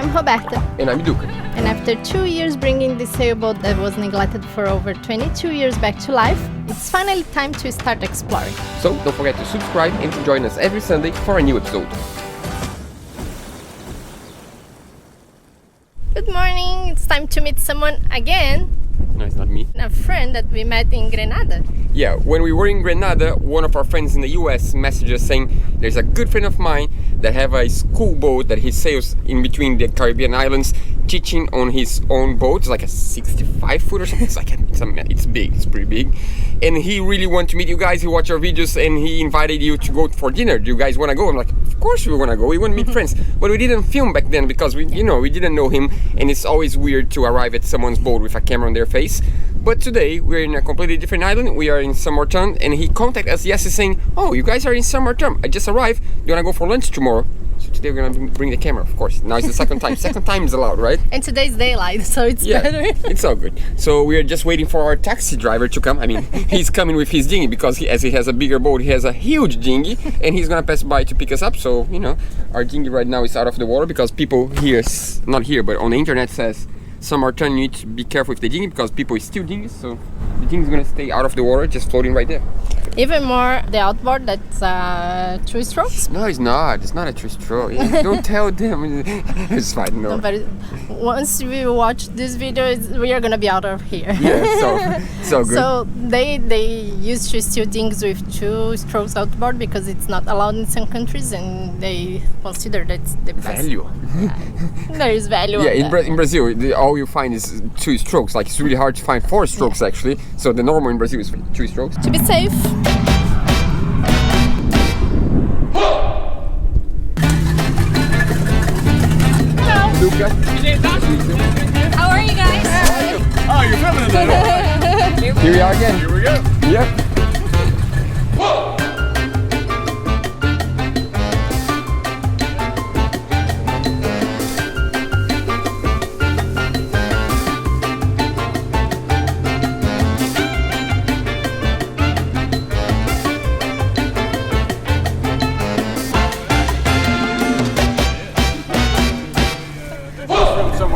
I'm Roberta. And I'm Duca. And after 2 years bringing this sailboat that was neglected for over 22 years back to life, it's finally time to start exploring. So don't forget to subscribe and to join us every Sunday for a new episode. Good morning, it's time to meet someone again. No, it's not me. A friend that we met in Grenada. Yeah, when we were in Grenada, one of our friends in the US messaged us saying there's a good friend of mine that have a school boat that he sails in between the Caribbean islands, teaching on his own boat. It's like a 65 foot or something. It's big, it's pretty big. And he really wanted to meet you guys. He watched our videos and he invited you to go for dinner. Do you guys want to go? I'm like, of course we want to go. We want to meet friends. But we didn't film back then because we didn't know him, and it's always weird to arrive at someone's boat with a camera on their face. But today we're in a completely different island. We are in Saint Martin, and he contacted us yesterday saying, "Oh, you guys are in Saint Martin. I just arrived. Do you want to go for lunch tomorrow?" So today we're gonna bring the camera, of course. Now it's the second time. Second time is allowed, right? And today's daylight, so it's better. It's all good. So we are just waiting for our taxi driver to come. I mean, he's coming with his dinghy because as he has a bigger boat, he has a huge dinghy, and he's gonna pass by to pick us up. So our dinghy right now is out of the water because people here, not here, but on the internet says Saint Martin, you need to be careful with the dinghy because people steal dinghies. So the dinghy is gonna stay out of the water, just floating right there. Even more, the outboard, that's 3 strokes? No, it's not. It's not a 3-stroke. Don't tell them. It's fine. No. But once we watch this video, we are gonna be out of here. Yeah, so good. So they used to steal things with 2 strokes outboard because it's not allowed in some countries, and they consider that's the best. Value. There is value. Yeah, in Brazil, all you find is 2 strokes. Like it's really hard to find 4 strokes actually. So the normal in Brazil is 2 strokes. To be safe. Duca. How are you guys? Oh, you're filming it. Here we are again. Here we go. Yep.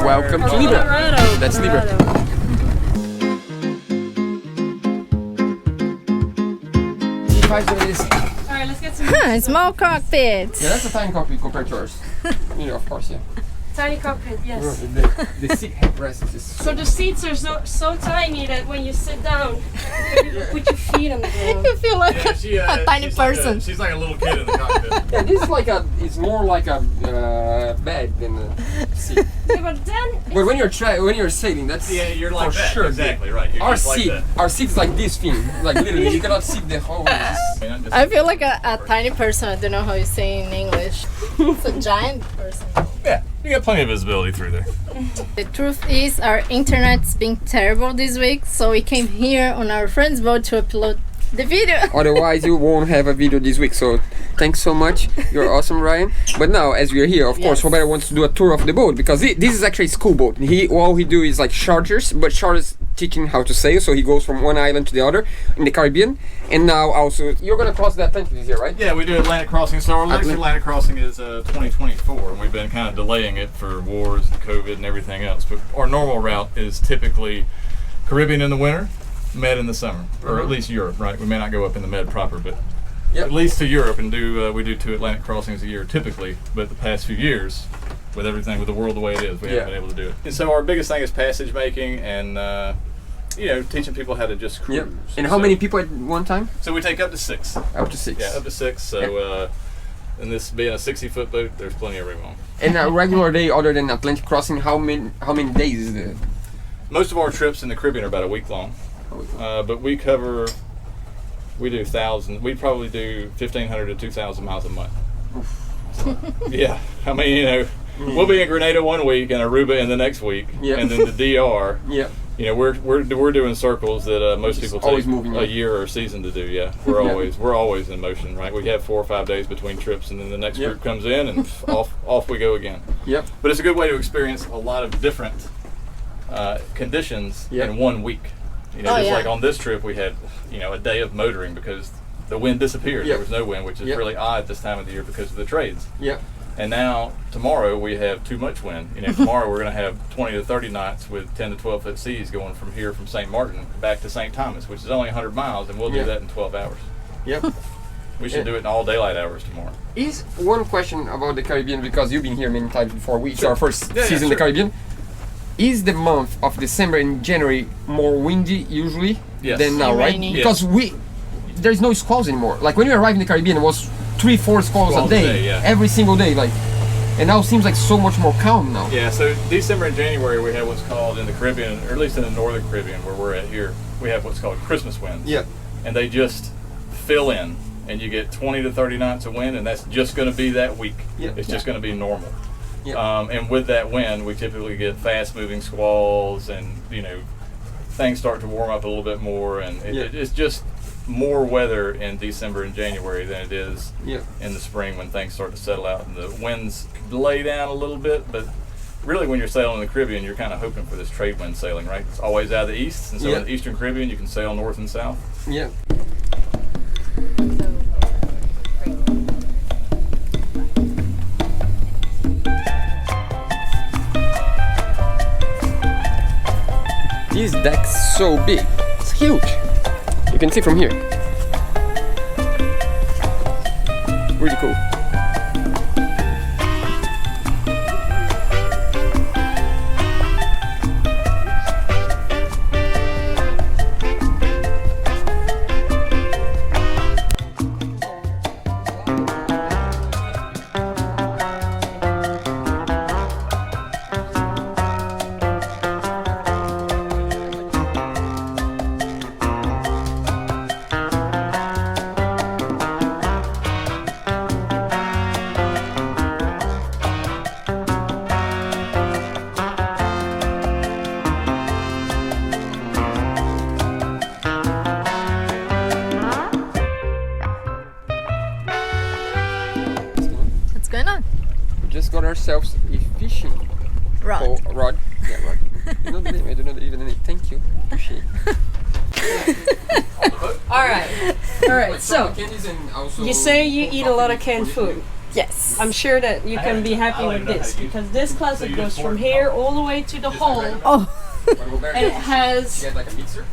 Welcome to Libra. That's Libra. Alright, let's get some Small cockpit. Yeah, that's a tiny cockpit compared to ours. Of course, yeah. tiny cockpit, yes. The seat headrest is So the seats are so tiny that when you sit down, you put your feet on the ground. You feel like a tiny person. She's like a little kid in the cockpit. Yeah, this is it's more like a bed than a seat. Yeah, but then But when you're sailing, that's you're like for that. sure. Exactly right. You're Our just like seat, that. our seat's like this thing. Like literally, you cannot sit the whole. I feel like a tiny person. I don't know how you say in English. It's a giant person. Yeah, you got plenty of visibility through there. The truth is, our internet's been terrible this week, so we came here on our friend's boat to upload the video. Otherwise, you won't have a video this week. So, thanks so much. You're awesome, Ryan. But now, as we are here, of course, Roberta wants to do a tour of the boat because this is actually a school boat. All he do is like charters, but charters teaching how to sail. So he goes from one island to the other in the Caribbean, and now also you're gonna cross the Atlantic this year, right? Yeah, we do Atlantic crossing. So our next Atlantic crossing is 2024, and we've been kind of delaying it for wars and COVID and everything else. But our normal route is typically Caribbean in the winter, Med in the summer, or at least Europe, right? We may not go up in the Med proper, but at least to Europe, and we do 2 Atlantic crossings a year typically. But the past few years, with everything, with the world the way it is, we haven't been able to do it. And so our biggest thing is passage making and teaching people how to just cruise. Yep. And how many people at one time? So we take up to 6. Up to 6. Yeah, up to 6. So and this being a 60-foot boat, there's plenty of room on. And a regular day, other than Atlantic crossing, how many days is it? Most of our trips in the Caribbean are about a week long. But we do 1,000. We probably do 1,500 to 2,000 miles a month. So, yeah, I mean, we'll be in Grenada one week and Aruba in the next week, and then the DR. Yeah. We're doing circles that most people take a year or a season to do. Yeah, we're always in motion, right? We have 4 or 5 days between trips, and then the next group comes in, and off we go again. Yep. But it's a good way to experience a lot of different conditions in 1 week. Just like on this trip, we had a day of motoring because the wind disappeared. There was no wind, which is really odd this time of the year because of the trades. And now tomorrow we have too much wind. Tomorrow we're going to have 20 to 30 knots with 10 to 12 foot seas going from here from St. Martin back to St. Thomas, which is only 100 miles, and we'll do that in 12 hours. Yep. We should do it in all daylight hours tomorrow. Is one question about the Caribbean, because you've been here many times before. It's our first season in the Caribbean. Is the month of December and January more windy usually than now, right? Rainy. Because there's no squalls anymore. Like when we arrived in the Caribbean, it was 3-4 squalls a day, every single day. And now it seems like so much more calm now. Yeah, so December and January we have what's called in the Caribbean, or at least in the northern Caribbean where we're at here, we have what's called Christmas winds. Yeah. And they just fill in, and you get 20 to 30 knots of wind, and that's just going to be that week. Yeah. It's just going to be normal. Yeah. And with that wind, we typically get fast-moving squalls, and things start to warm up a little bit more, and it's just more weather in December and January than it is in the spring when things start to settle out and the winds lay down a little bit. But really, when you're sailing in the Caribbean, you're kind of hoping for this trade wind sailing, right? It's always out of the east, and so in the Eastern Caribbean, you can sail north and south. Yeah. This deck's so big. It's huge. You can see from here. Really cool. Just got ourselves a fishing Rod. rod. Yeah, rod. You know the name? I don't know even the name. Thank you. Appreciate it. All right. So you say you eat a lot of canned food. Yes. I'm sure that you can be happy with this because this closet goes from here all the way to the hole, Oh. and it has Get like a mixer.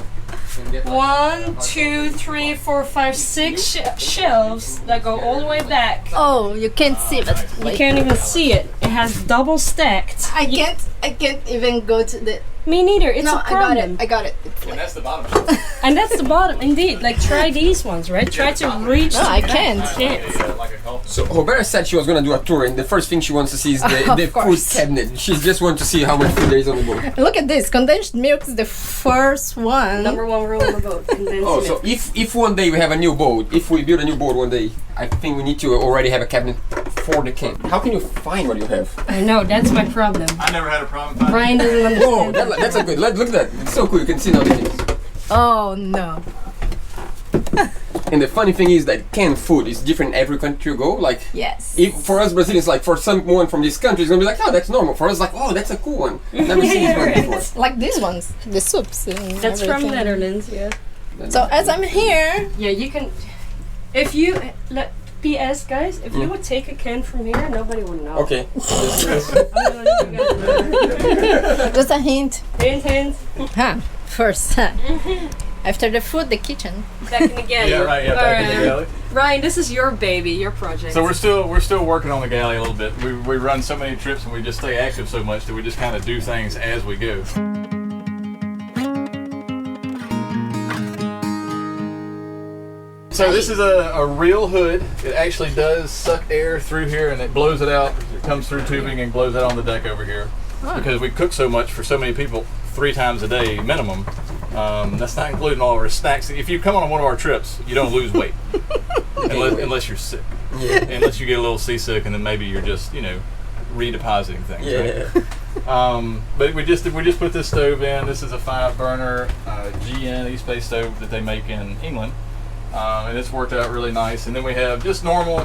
1, 2, 3, 4, 5, 6 shelves that go all the way back. Oh, you can't see it. You can't even see it. It has double stacked. I can't even go to the. Me neither. It's No, a problem. I got it. It's And like, that's the bottom shelf. And that's the bottom, indeed. Like try these ones, right? Try to reach. no, to I the back. can't. Can't. Like a coffin. So Roberta said she was gonna do a tour, and the first thing she wants to see is the food course. cabinet. She just wants to see how much food there is on the boat. Look at this. Condensed milk is the first one. Number 1 rule on the boat. Condensed Oh, so milk. if one day we have a new boat, if we build a new boat one day, I think we need to already have a cabinet for the can. How can you find what you have? I know that's my problem. I never had a problem finding Brian doesn't Oh, understand. that's a good. Look at that. It's so cool. You can see now the things. Oh no. And the funny thing is that canned food is different every country you go. Like, Yes. if for us Brazilians, like for someone from this country, it's gonna be like, oh, that's normal. For us, like, oh, that's a cool one. Never seen this one before. Like these ones, the soups. And That's from everything. Netherlands, yeah. So as I'm here, Yeah, you can. If you P.S. guys, if you would take a can from here, nobody would know. Okay. I'm gonna let you guys know. just a hint. Hint. Huh. First. After the food, the kitchen. Back in the galley. Yeah, right. Yeah, back in the galley. Ryan, this is your baby, your project. So we're still working on the galley a little bit. We run so many trips and we just stay active so much that we just kind of do things as we go. So this is a real hood. It actually does suck air through here and it blows it out. It comes through tubing and blows it on the deck over here. Because we cook so much for so many people, 3 times a day minimum. That's not including all of our snacks. If you come on one of our trips, you don't lose weight unless you're sick. Yeah. Unless you get a little seasick and then maybe you're just redepositing things. Yeah. Right? But we just put this stove in. This is a 5-burner GN East Bay stove that they make in England, and it's worked out really nice. And then we have just normal,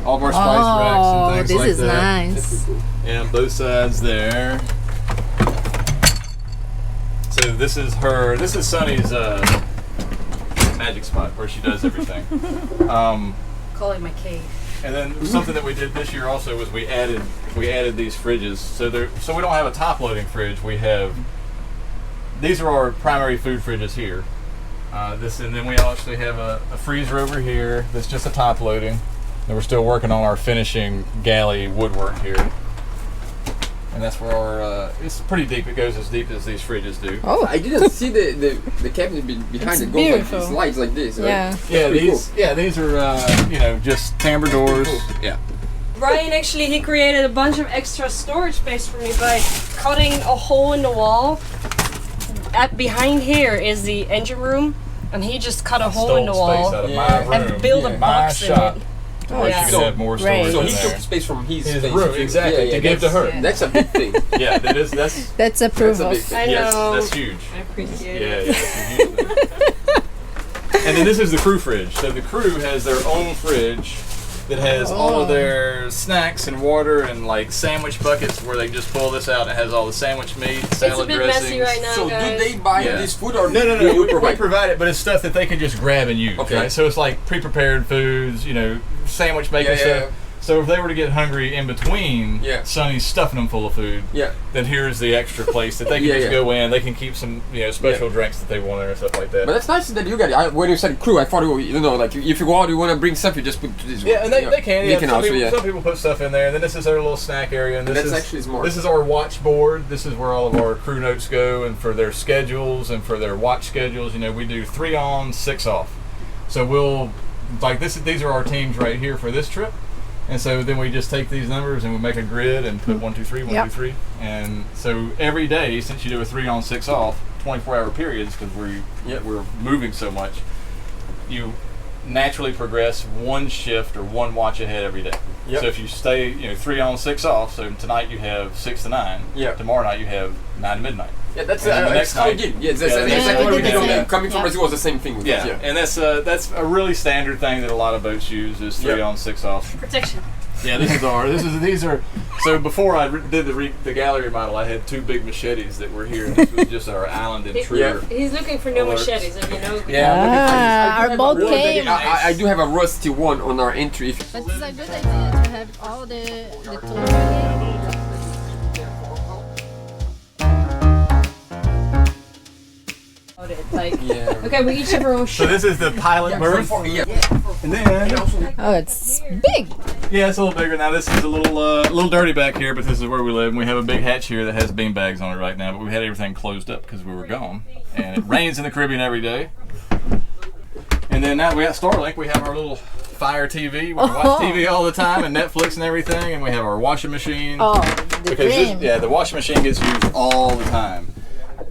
all of our spice racks and things this like is that. nice. Yeah, both sides there. So this is Sunny's magic spot where she does everything. Call it my cave. And then something that we did this year also was we added these fridges. So we don't have a top loading fridge. We have these are our primary food fridges here. And then we actually have a freezer over here that's just a top loading. And we're still working on our finishing Galley woodwork here. And that's where our, it's pretty deep. It goes as deep as these fridges do. Oh, I didn't see the cabinet behind it. Goes like this, slides like this, right? Yeah. These are, just timbre doors. Cool. Yeah. Brian actually, he created a bunch of extra storage space for me by cutting a hole in the wall. Behind here is the engine room, and he just cut a hole in the wall Space out of my room, and built a box in it. Oh, yeah. You can have more storage So in he there. took space from his space. room, exactly, to give to her. Yeah. That's a big thing. Yeah, that's That's a proof a big of. thing. I yes, know. that's huge. I appreciate Yeah, it. it's a huge thing. And then this is the crew fridge. So the crew has their own fridge that has all of their snacks and water and like sandwich buckets where they just pull this out. It has all the sandwich meat, salad It's a bit dressings. messy right now, So guys. do they buy Yeah. this food or No, do you we provide it, but it's stuff that they can just grab and use. Okay. Right? So it's like pre-prepared foods, sandwich making stuff. Yeah. So if they were to get hungry in between, Sonny's stuffing them full of food. Yeah. Then here's the extra place that they can just go in. They can keep some, special drinks that they want there and stuff like that. But that's nice that you got it. When you said crew, I thought, like if you go out, you want to bring stuff, you just put this. Yeah, and they can. Yeah, also, some people put stuff in there, and then this is their little snack area. And That's actually smart. This is our watch board. This is where all of our crew notes go, and for their schedules and for their watch schedules. We do 3 on, 6 off. So we'll these are our teams right here for this trip. And so then we just take these numbers and we make a grid and put 1, 2, 3, 1, 2, 3. And so every day, since you do a 3 on, 6 off, 24-hour periods, because we're moving so much, you naturally progress 1 shift or 1 watch ahead every day. Yep. So if you stay, 3 on, 6 off, so tonight you have 6 to 9. Yep. Tomorrow night you have 9 to midnight. Yeah, that's And then the next how we night- did. Yes, that's Yeah, exactly what we did. Yeah. Coming from Brazil was the same thing with us. Yeah, and that's a really standard thing that a lot of boats use is 3 on, 6 off. Protection. Yeah, these are. So before I did the gallery model, I had 2 big machetes that were here. And this was just our island intruder. He's looking for new Alerts. machetes, if you know. Yeah, Our boat came. I do have a rusty one on our entry. But it's a good idea to have all the tools. Okay, we each have our own So ship. this is the pilot berth, and then Oh, it's big. yeah, it's a little bigger now. This is a little dirty back here, but this is where we live. And we have a big hatch here that has bean bags on it right now, but we had everything closed up because we were gone. And it rains in the Caribbean every day. And then now we got Starlink. We have our little Fire TV. We watch TV all the time and Netflix and everything. And we have our washing machine. Oh, the Because dream. the washing machine gets used all the time.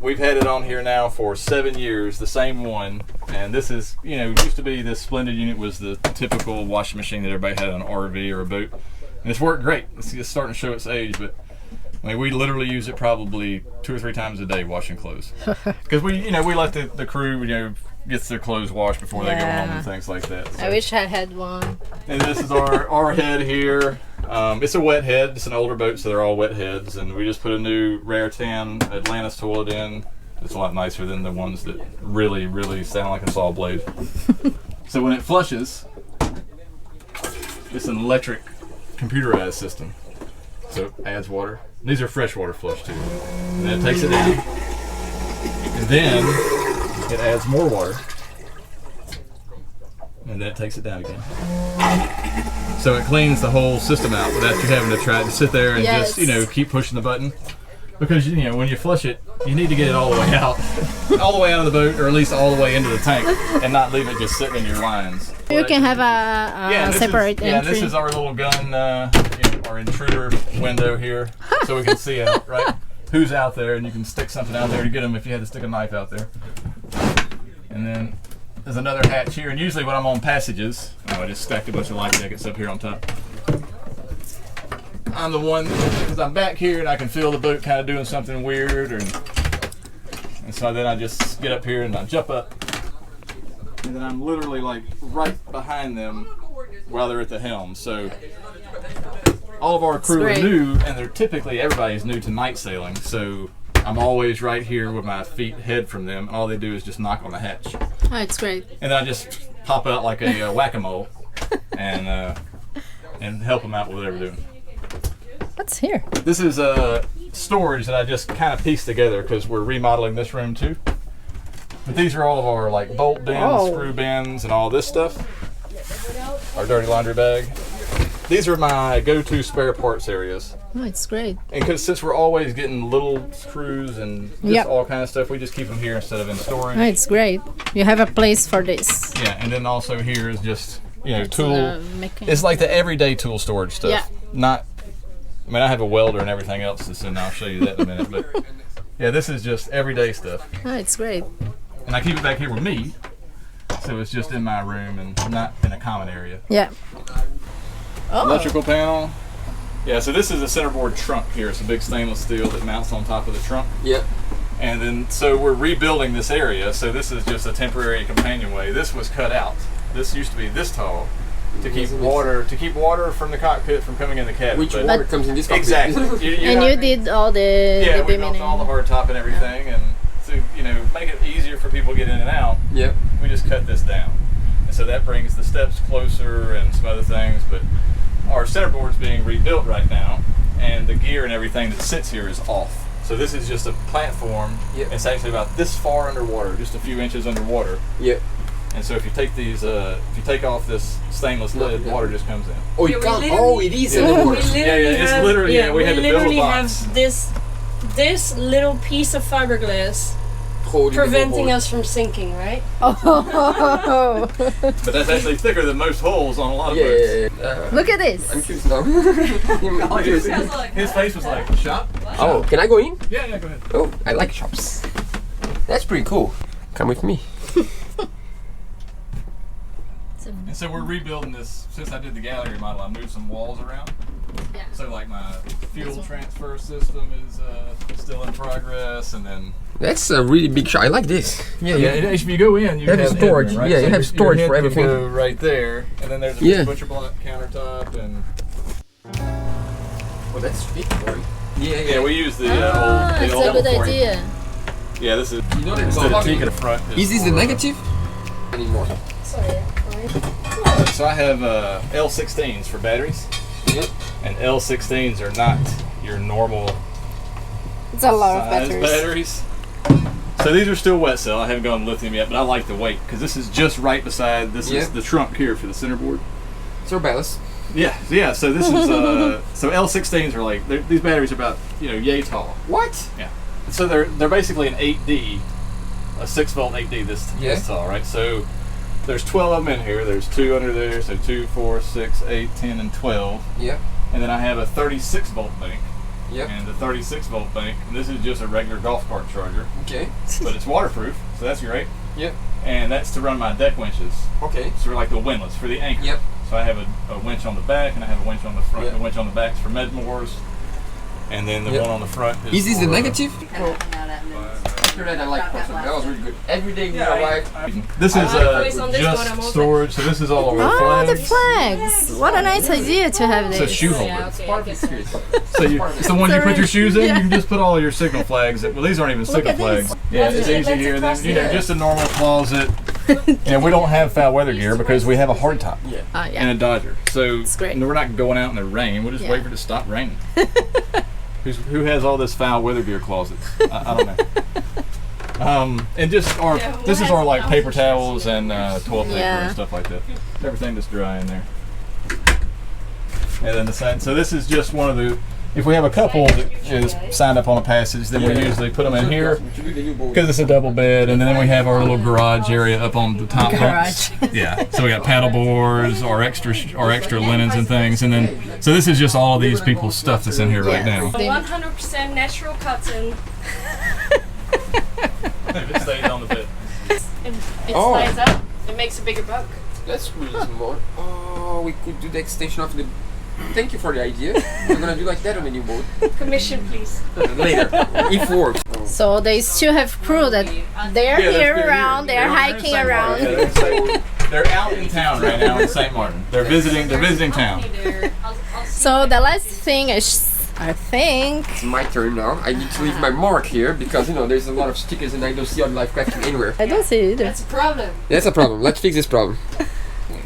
We've had it on here now for 7 years, the same one. And this is, used to be this Splendid unit was the typical washing machine that everybody had on an RV or a boat. And it's worked great. It's just starting to show its age, but we literally use it probably 2 or 3 times a day washing clothes. Because we let the crew, gets their clothes washed before they go home and things like that. So. I wish I had one. And this is our head here. It's a wet head. It's an older boat, so they're all wet heads. And we just put a new Rare Tan Atlantis toilet in. It's a lot nicer than the ones that really, really sound like a saw blade. So when it flushes, it's an electric computerized system. So it adds water. These are freshwater flush too. And then it takes it down. And then it adds more water. And then it takes it down again. So it cleans the whole system out without you having to try to sit there and Yes. just, keep pushing the button. Because, when you flush it, you need to get it all the way out. All the way out of the boat, or at least all the way into the tank, and not leave it just sitting in your lines. You can have a this separate is, entry. this is our little gun, our intruder window here, so we can see out, right? Who's out there, and you can stick something out there to get them if you had to stick a knife out there. And then there's another hatch here, and usually when I'm on passages, I just stacked a bunch of life jackets up here on top. I'm the one, because I'm back here and I can feel the boat kind of doing something weird, and so then I just get up here and I jump up, and then I'm literally like right behind them while they're at the helm. So all of our crew are new, and they're typically, everybody's new to night sailing, so I'm always right here with my feet head from them, and all they do is just knock on the hatch. Oh, it's great. And then I just pop out like a whack-a-mole, and and help them out with whatever they're doing. What's here? This is storage that I just kind of pieced together because we're remodeling this room too. But these are all of our like bolt bins, screw bins, and all this stuff. Our dirty laundry bag. These are my go-to spare parts areas. Oh, it's great. And because since we're always getting little screws and just all kind of stuff, we just keep them here instead of in storage. Oh, it's great. You have a place for this. Yeah, and then also here is just, you know, tool. Making... It's like the everyday tool storage stuff. Yeah. Not, I mean, I have a welder and everything else that's in. I'll show you that in a minute. But yeah, this is just everyday stuff. Oh, it's great. And I keep it back here with me, so it's just in my room and not in a common area. Yeah. Oh. Electrical panel. Yeah, so this is a Centerboard trunk here. It's a big stainless steel that mounts on top of the trunk. Yeah. And then, so we're rebuilding this area. So this is just a temporary companionway. This was cut out. This used to be this tall to keep water from the cockpit from coming in the cabin. Which water comes in this cockpit? Exactly. You did all the we built all the hard top and everything, and to make it easier for people to get in and out. Yep. We just cut this down, and so that brings the steps closer and some other things. But our centerboard's being rebuilt right now, and the gear and everything that sits here is off. So this is just a platform. Yep. It's actually about this far underwater, just a few inches underwater. Yep. And so if you take these, if you take off this stainless lid, water just comes in. Oh, you can't. Oh, it is in the water. It's literally. Yeah, we had to build a literally box. have this little piece of fiberglass preventing us from sinking, right? Oh. But that's actually thicker than most holes on a lot of boats. Look at this. I'm curious now. His face was like, shop? Oh, can I go in? Yeah, go ahead. Oh, I like shops. That's pretty cool. Come with me. And so we're rebuilding this. Since I did the Galley remodel, I moved some walls around. Yeah. So like my fuel transfer system is still in progress, and then That's a really big shop. I like this. yeah. If you go in, you have have storage. headroom, right? Yeah, So you have your storage head for can everything. go right there, and then there's a Yeah. butcher block countertop, and Oh, that's big boy. yeah, we use the It's old a good flooring. idea. Yeah, this is You know instead of teak in the front. Is this the negative? Anymore. Sorry. So I have L16s for batteries, Yep. and L16s are not your normal It's a lot of size batteries. So these are still wet cell. I haven't gone lithium yet, but I like the weight because this is just right beside. This is the trunk here for the centerboard. So ballast. Yeah. So this is so L16s are like these batteries are about yay tall. What? Yeah. So they're basically an 8D, a 6-volt 8D this tall, right? So there's 12 of them in here. There's 2 under there, so 2, 4, 6, 8, 10, and 12. Yep. And then I have a 36-volt bank. Yep. And the 36-volt bank. And this is just a regular golf cart charger, Okay. but it's waterproof, so that's great. Yep. And that's to run my deck winches. Okay. So like the windlass for the anchor. Yep. So I have a winch on the back, and I have a winch on the front. Yep. The winch on the back is for Medmores, and then the Yep. one on the front is. Is this the for, negative? After that, I like person. That was really good. Every day we arrive. This is Always on this one, I'm just open. storage. So this is all of our Oh, the flags. flags! What a nice idea to have It's a this. shoe holder. Yeah, okay, I guess so. So it's the one you put your shoes in. You can just put all your signal flags in. Well, these aren't even signal at these. flags. Yeah, it's Yeah, easy that's here. And across then, the- just a normal closet. And we don't have foul weather gear because we have a hard top Oh, and yeah. a Dodger. So great. we're not going out in the rain. We'll just wait for it to stop raining. Who has all this foul weather gear closet? I don't know. And just this is our like paper towels and toilet paper Yeah. and stuff like that. Everything that's dry in there. And then the side. So this is just one of the. If we have a couple that is signed up on a passage, then we usually put them in here because it's a double bed, and then we have our little garage area up on the top bunks. Yeah. So we got paddle boards, our extra linens and things, and then so this is just all of these people's stuff that's in here right now. 100% natural cotton. It stays on the bed. It Oh. slides up. It makes a bigger boat. That's really small. Oh, we could do the extension of the. Thank you for the idea. We're gonna do like that on the new boat Commission, please. later, if works. So they still have crew that they're Yeah, here they're around, they're in hiking St. around. Martin. Yeah, they're out in town right now in St. Martin. They're visiting town. So the last thing is, I think, It's my turn now. I need to leave my mark here because there's a lot of stickers and I don't see on life crafting anywhere. I don't see it either. That's a problem. That's a problem. Let's fix this problem.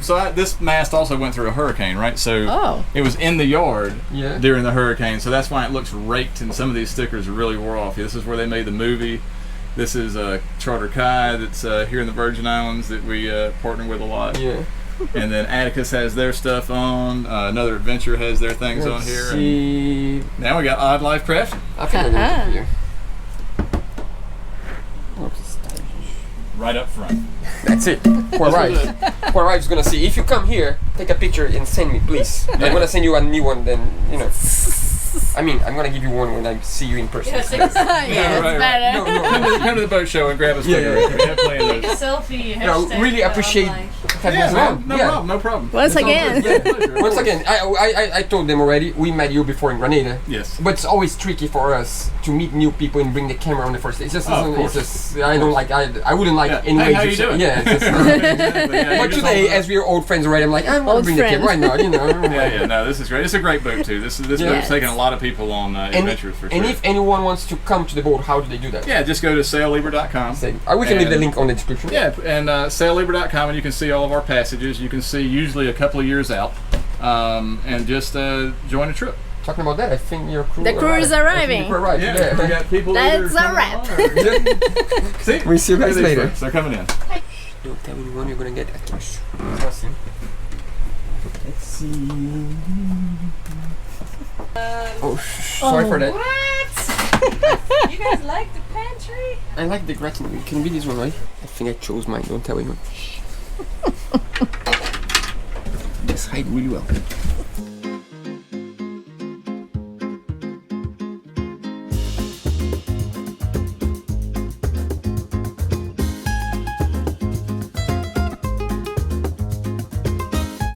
this mast also went through a hurricane, right? So it was in the yard during the hurricane, so that's why it looks raked, and some of these stickers really wore off. This is where they made the movie. This is Charter Kai that's here in the Virgin Islands that we partner with a lot. Yeah. And then Atticus has their stuff on. Another Adventure has their things on here. See. And now we got Odd Life Crafting. I think I'm gonna put here. Right up front. That's it. Who arrives gonna see. If you come here, take a picture and send me, please. I'm gonna send you a new one. Then I mean, I'm gonna give you one when I see you in person. Yes, It's better. No. Come to the boat show and grab us. We have plenty of Take a those. selfie. No, really appreciate having us around. No problem. Once again. Once again, I told them already. We met you before in Grenada. Yes. But it's always tricky for us to meet new people and bring the camera on the first day. It's just, I don't like. I wouldn't like anyway. Hey, how you doing? Yeah. It's just, but today, as we're old friends already, I'm like, I'm gonna bring the camera right now. No, this is great. It's a great boat too. This boat's taking a lot of people on adventures for sure. And if anyone wants to come to the boat, how do they do that? Yeah, just go to saillibre.com. We can leave the link on the description. Yeah, and saillibre.com, and you can see all of our passages. You can see usually a couple of years out, and just join a trip. Talking about that, I think your crew. The crew is arriving. Yeah, we got people. That's a wrap. See, we see you guys later. They're coming in. Don't tell anyone you're gonna get a cash. Let's see. Sorry for that. What? You guys like the pantry? I like the gratin. It can be this one, right? I think I chose mine. Don't tell anyone. This hide really well.